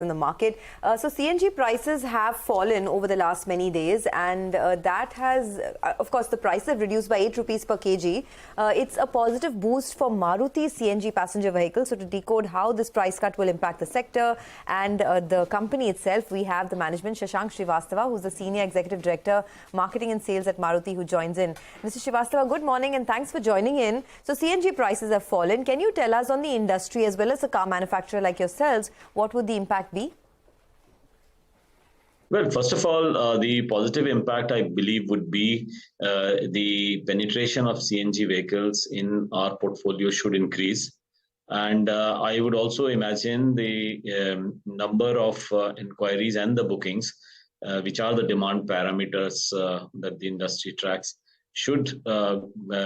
in the market. So CNG prices have fallen over the last many days, and that has, of course, the prices have reduced by 8 rupees per kg. It's a positive boost for Maruti CNG passenger vehicles. So to decode how this price cut will impact the sector and the company itself, we have the management, Shashank Srivastava, who's the Senior Executive Director, Marketing and Sales at Maruti, who joins in. Mr. Srivastava, good morning and thanks for joining in. So CNG prices have fallen. Can you tell us on the industry as well as a car manufacturer like yourselves, what would the impact be? Well, first of all, the positive impact, I believe, would be the penetration of CNG vehicles in our portfolio should increase. And I would also imagine the number of inquiries and the bookings, which are the demand parameters that the industry tracks, should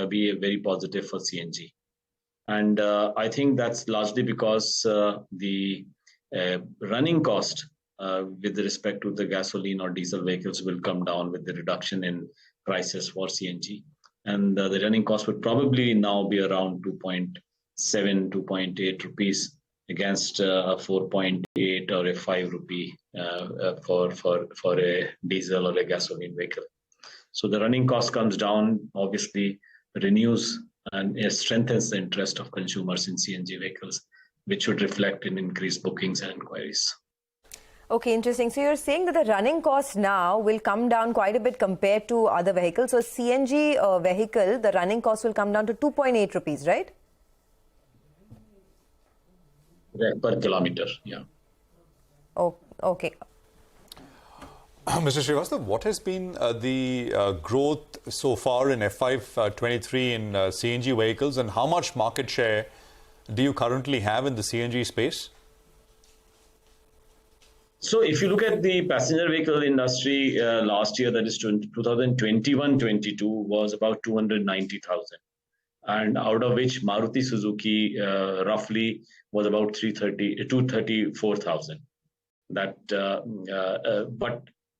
be very positive for CNG. And I think that's largely because the running cost with respect to the gasoline or diesel vehicles will come down with the reduction in prices for CNG. And the running cost would probably now be around 2.7, 2.8 rupees against a 4.8 or a 5 rupee for a diesel or a gasoline vehicle. So the running cost comes down, obviously renews and strengthens the interest of consumers in CNG vehicles, which should reflect in increased bookings and inquiries. Okay, interesting. So you're saying that the running cost now will come down quite a bit compared to other vehicles. So CNG vehicle, the running cost will come down to 2.8 rupees, right? Per kilometer, yeah. Oh, okay. Mr. Srivastava, what has been the growth so far in FY23 in CNG vehicles, and how much market share do you currently have in the CNG space? So if you look at the passenger vehicle industry last year, that is 2021-22, was about 290,000. And out of which Maruti Suzuki roughly was about 234,000. But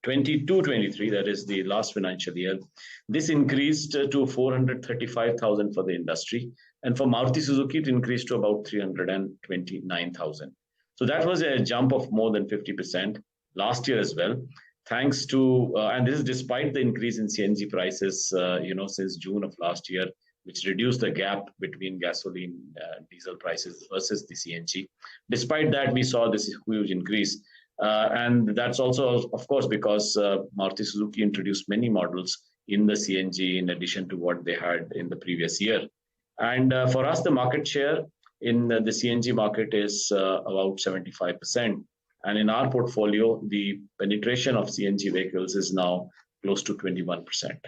22-23, that is the last financial year, this increased to 435,000 for the industry. And for Maruti Suzuki, it increased to about 329,000. So that was a jump of more than 50% last year as well, thanks to, and this is despite the increase in CNG prices, since June of last year, which reduced the gap between gasoline and diesel prices versus the CNG. Despite that, we saw this huge increase. And that's also, of course, because Maruti Suzuki introduced many models in the CNG in addition to what they had in the previous year. And for us, the market share in the CNG market is about 75%. And in our portfolio, the penetration of CNG vehicles is now close to 21%.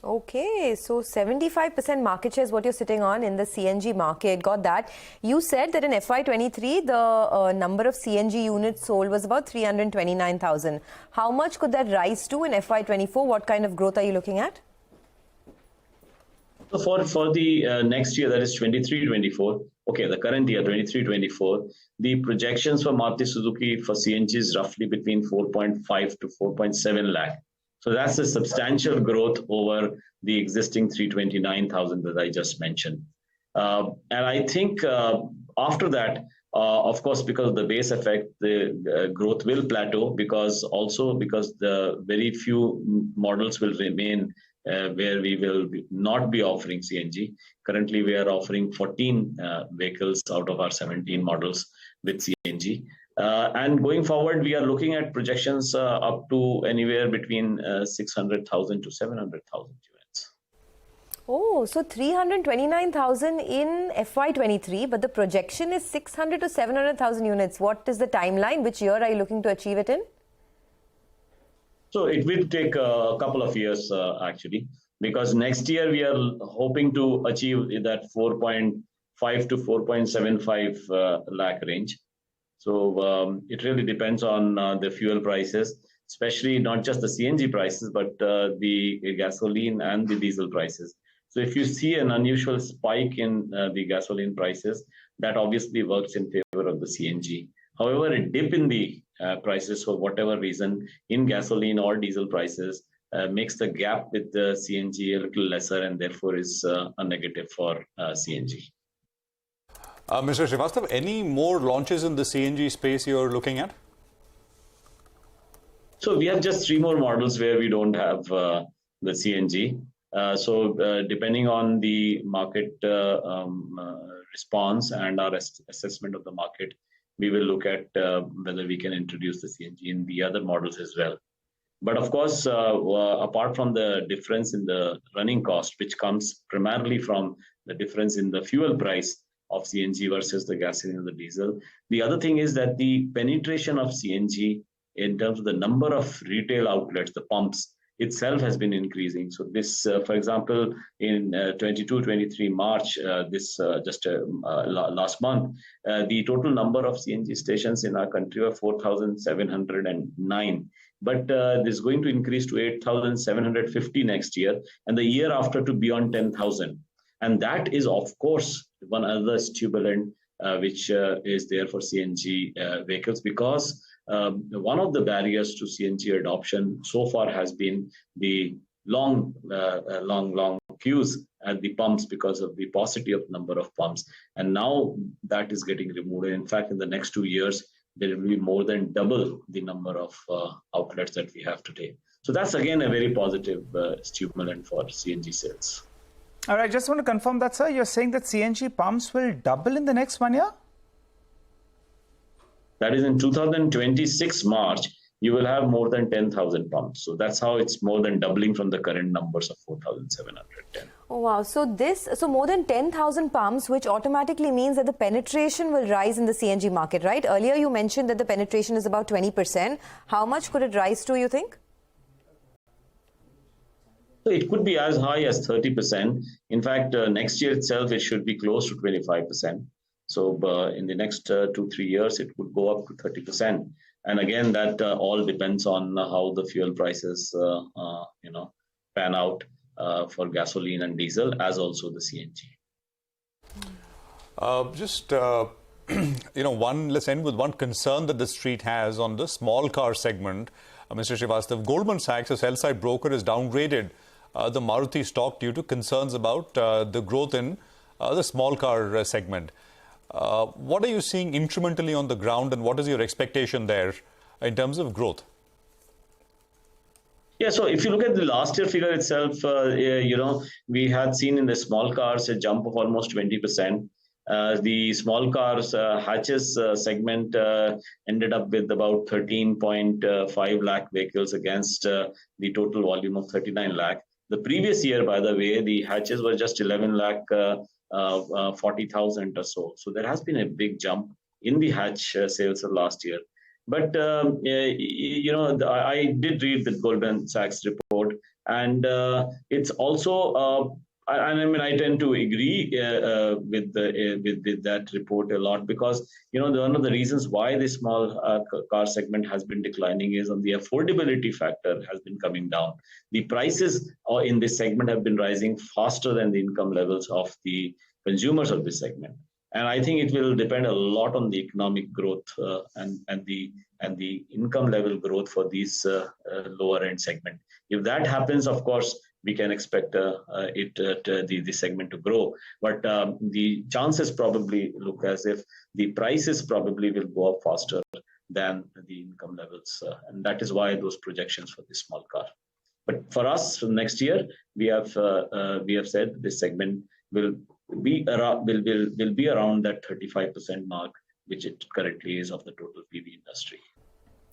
Okay, so 75% market share is what you're sitting on in the CNG market. Got that. You said that in FY23, the number of CNG units sold was about 329,000. How much could that rise to in FY24? What kind of growth are you looking at? So for the next year, that is 23-24, okay, the current year, 23-24, the projections for Maruti Suzuki for CNG is roughly between 4.5 to 4.7 lakh. So that's a substantial growth over the existing 329,000 that I just mentioned. And I think after that, of course, because of the base effect, the growth will plateau because the very few models will remain where we will not be offering CNG. Currently, we are offering 14 vehicles out of our 17 models with CNG. And going forward, we are looking at projections up to anywhere between 600,000 to 700,000 units. Oh, so 329,000 in FY23, but the projection is 600 to 700,000 units. What is the timeline? Which year are you looking to achieve it in? So it will take a couple of years, actually, because next year we are hoping to achieve that 4.5 to 4.75 lakh range. So it really depends on the fuel prices, especially not just the CNG prices, but the gasoline and the diesel prices. So if you see an unusual spike in the gasoline prices, that obviously works in favor of the CNG. However, a dip in the prices for whatever reason in gasoline or diesel prices makes the gap with the CNG a little lesser and therefore is a negative for CNG. Mr. Srivastava, any more launches in the CNG space you're looking at? So we have just 3 more models where we don't have the CNG. Depending on the market response and our assessment of the market, we will look at whether we can introduce the CNG in the other models as well. But of course, apart from the difference in the running cost, which comes primarily from the difference in the fuel price of CNG versus the gasoline and the diesel, the other thing is that the penetration of CNG in terms of the number of retail outlets, the pumps itself has been increasing. So this, for example, in 22-23 March, last month, the total number of CNG stations in our country were 4,709. But this is going to increase to 8,750 next year, and the year after to beyond 10,000. And that is, of course, one other stimulant which is there for CNG vehicles, because one of the barriers to CNG adoption so far has been the long queues at the pumps because of the paucity of number of pumps. And now that is getting removed. In fact, in the next 2 years, there will be more than double the number of outlets that we have today. So that's again a very positive stimulant for CNG sales. All right, just want to confirm that, sir. You're saying that CNG pumps will double in the next 1 year? That is in 2026 March, you will have more than 10,000 pumps. So that's how it's more than doubling from the current numbers of 4,710. Oh, wow. So more than 10,000 pumps, which automatically means that the penetration will rise in the CNG market, right? Earlier you mentioned that the penetration is about 20%. How much could it rise to, you think? So it could be as high as 30%. In fact, next year itself, it should be close to 25%. So in the next 2-3 years, it would go up to 30%. And again, that all depends on how the fuel prices, pan out for gasoline and diesel, as also the CNG. Let's end with one concern that the street has on the small car segment. Mr. Srivastava, Goldman Sachs, a sell-side broker, has downgraded the Maruti stock due to concerns about the growth in the small car segment. What are you seeing incrementally on the ground, and what is your expectation there in terms of growth? Yeah, so if you look at the last year figure itself, we had seen in the small cars a jump of almost 20%. The small cars hatches segment ended up with about 13.5 lakh vehicles against the total volume of 39 lakh. The previous year, by the way, the hatches were just 11 lakh 40,000 or so. So there has been a big jump in the hatch sales of last year. But, I did read the Goldman Sachs report, and it's also, I tend to agree with that report a lot, because, one of the reasons why the small car segment has been declining is on the affordability factor has been coming down. The prices in this segment have been rising faster than the income levels of the consumers of this segment. And I think it will depend a lot on the economic growth and the income level growth for these lower end segment. If that happens, of course, we can expect the segment to grow. But the chances probably look as if the prices probably will go up faster than the income levels. And that is why those projections for the small car. But for us, for next year, we have said this segment will be around that 35% mark, which it currently is of the total PV industry.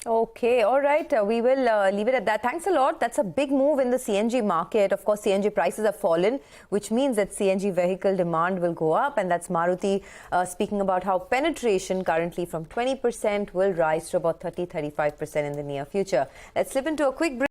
Okay, all right. We will leave it at that. Thanks a lot. That's a big move in the CNG market. Of course, CNG prices have fallen, which means that CNG vehicle demand will go up. And that's Maruti speaking about how penetration currently from 20% will rise to about 30-35% in the near future. Let's slip into a quick break.